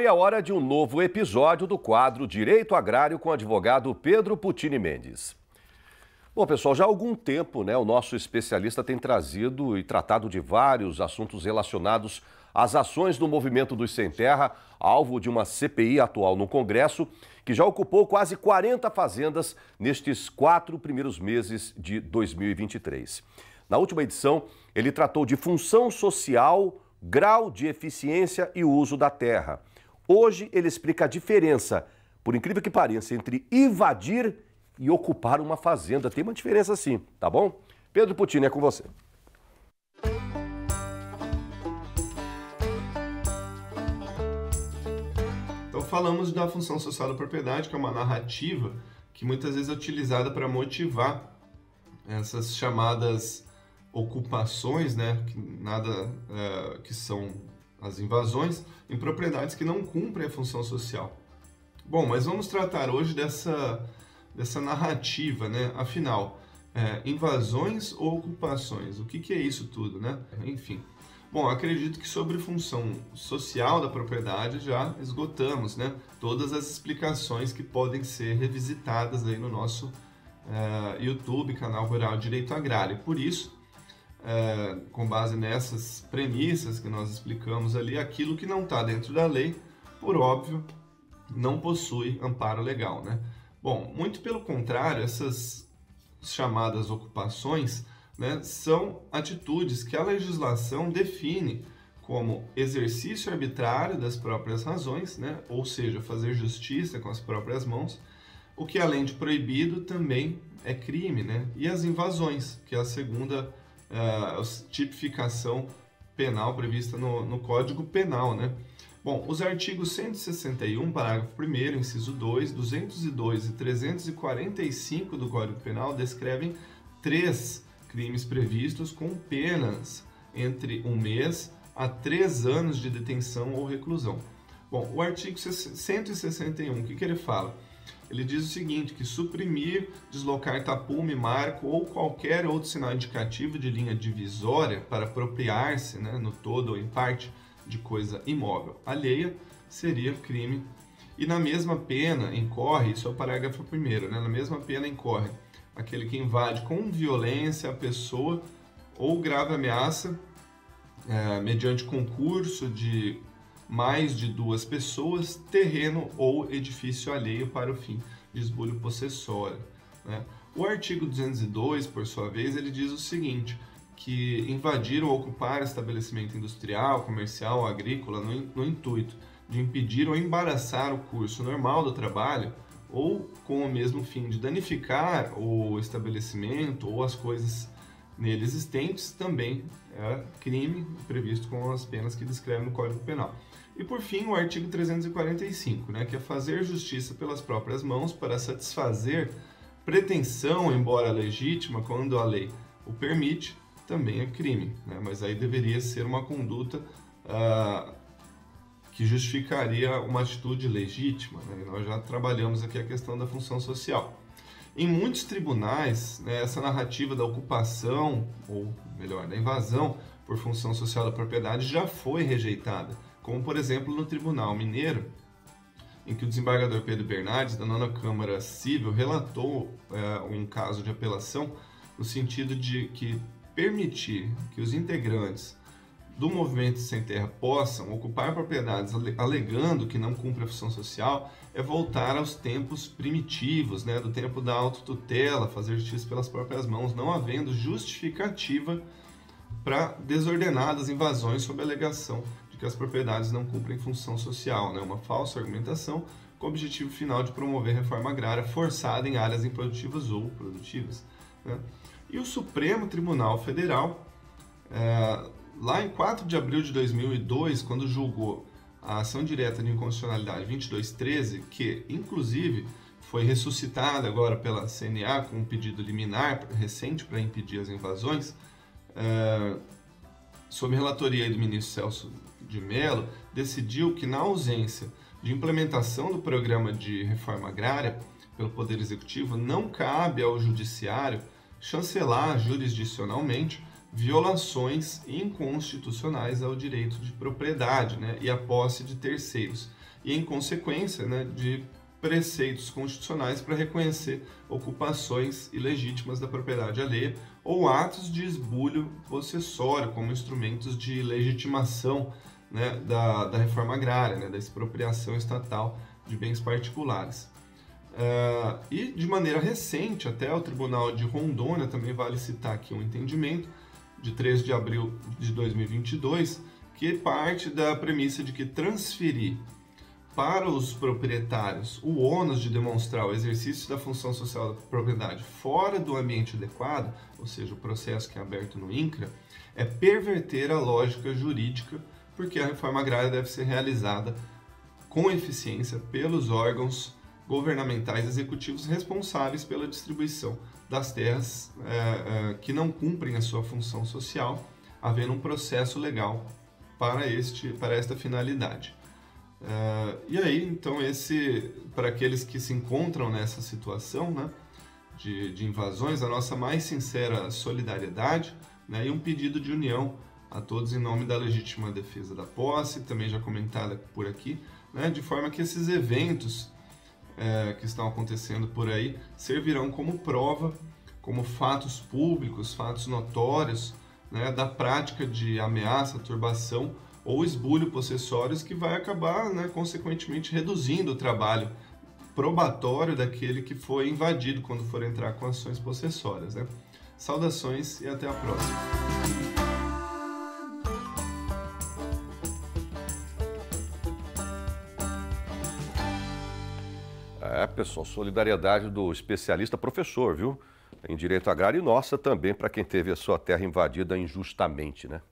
e é hora de um novo episódio do quadro Direito Agrário com o advogado Pedro Puccini Mendes. Bom, pessoal, já há algum tempo, o nosso especialista tem trazido e tratado de vários assuntos relacionados às ações do Movimento dos Sem Terra, alvo de uma CPI atual no Congresso, que já ocupou quase 40 fazendas nestes 4 primeiros meses de 2023. Na última edição, ele tratou de função social, grau de eficiência e uso da terra. Hoje ele explica a diferença, por incrível que pareça, entre invadir e ocupar uma fazenda. Tem uma diferença sim, tá bom? Pedro Puccini, é com você. Então falamos da função social da propriedade, que é uma narrativa que muitas vezes é utilizada para motivar essas chamadas ocupações, que são as invasões em propriedades que não cumprem a função social. Bom, mas vamos tratar hoje dessa narrativa, Afinal, invasões ou ocupações? O que é isso tudo, Enfim. Bom, acredito que sobre função social da propriedade já esgotamos, Todas as explicações que podem ser revisitadas aí no nosso YouTube, canal Rural Direito Agrário. Por isso, com base nessas premissas que nós explicamos ali, aquilo que não está dentro da lei, por óbvio, não possui amparo legal, Bom, muito pelo contrário, essas chamadas ocupações, são atitudes que a legislação define como exercício arbitrário das próprias razões, ou seja, fazer justiça com as próprias mãos, o que além de proibido também é crime, E as invasões, que é a segunda tipificação penal prevista no Código Penal, Bom, os artigos 161, parágrafo 1º, inciso 2, 202 e 345 do Código Penal descrevem 3 crimes previstos com penas entre 1 mês a 3 anos de detenção ou reclusão. Bom, o artigo 161, o que ele fala? Ele diz o seguinte, que suprimir, deslocar tapume, marco ou qualquer outro sinal indicativo de linha divisória para apropriar-se, no todo ou em parte, de coisa imóvel alheia, seria crime. E na mesma pena incorre, isso é o parágrafo 1º, na mesma pena incorre aquele que invade com violência a pessoa ou grave ameaça mediante concurso de mais de 2 pessoas, terreno ou edifício alheio para o fim de esbulho possessório. O artigo 202, por sua vez, ele diz o seguinte, que invadir ou ocupar estabelecimento industrial, comercial ou agrícola no intuito de impedir ou embaraçar o curso normal do trabalho ou com o mesmo fim de danificar o estabelecimento ou as coisas nele existentes, também é crime previsto com as penas que descreve no Código Penal. E por fim, o artigo 345, que é fazer justiça pelas próprias mãos para satisfazer pretensão, embora legítima, quando a lei o permite, também é crime, mas aí deveria ser uma conduta que justificaria uma atitude legítima, E nós já trabalhamos aqui a questão da função social. Em muitos tribunais, essa narrativa da ocupação, ou melhor, da invasão por função social da propriedade já foi rejeitada, como por exemplo no Tribunal Mineiro, em que o desembargador Pedro Bernardes, da 9ª Câmara Civil, relatou um caso de apelação no sentido de que permitir que os integrantes do Movimento Sem Terra possam ocupar propriedades alegando que não cumpre a função social é voltar aos tempos primitivos, do tempo da autotutela, fazer justiça pelas próprias mãos, não havendo justificativa para desordenadas invasões sob a alegação de que as propriedades não cumprem função social, uma falsa argumentação com o objetivo final de promover reforma agrária forçada em áreas improdutivas ou produtivas. E o Supremo Tribunal Federal, lá em 4 de abril de 2002, quando julgou a ação direta de inconstitucionalidade 2213, que inclusive foi ressuscitada agora pela CNA com um pedido liminar recente para impedir as invasões, sob relatoria do ministro Celso de Mello, decidiu que na ausência de implementação do programa de reforma agrária pelo Poder Executivo, não cabe ao Judiciário chancelar jurisdicionalmente violações inconstitucionais ao direito de propriedade, e à posse de terceiros. e, em consequência, né, de preceitos constitucionais para reconhecer ocupações ilegítimas da propriedade alheia ou atos de esbulho possessório como instrumentos de legitimação, né, da reforma agrária, né, da expropriação estatal de bens particulares. E de maneira recente, até o Tribunal de Rondônia, também vale citar aqui um entendimento de 13 de abril de 2022, que parte da premissa de que transferir para os proprietários o ônus de demonstrar o exercício da função social da propriedade fora do ambiente adequado, ou seja, o processo que é aberto no INCRA, é perverter a lógica jurídica, porque a reforma agrária deve ser realizada com eficiência pelos órgãos governamentais executivos responsáveis pela distribuição das terras que não cumprem a sua função social, havendo um processo legal para esta finalidade. E aí, então, para aqueles que se encontram nessa situação, né, de invasões, a nossa mais sincera solidariedade, né, e um pedido de união a todos em nome da legítima defesa da posse, também já comentada por aqui, né, de forma que esses eventos que estão acontecendo por aí servirão como prova, como fatos públicos, fatos notórios, né, da prática de ameaça, turbação ou esbulho possessórios que vai acabar, né, consequentemente, reduzindo o trabalho probatório daquele que foi invadido quando for entrar com ações possessórias, né? Saudações e até a próxima. Pessoal, solidariedade do especialista professor, viu? Em direito agrário e nossa também para quem teve a sua terra invadida injustamente, né?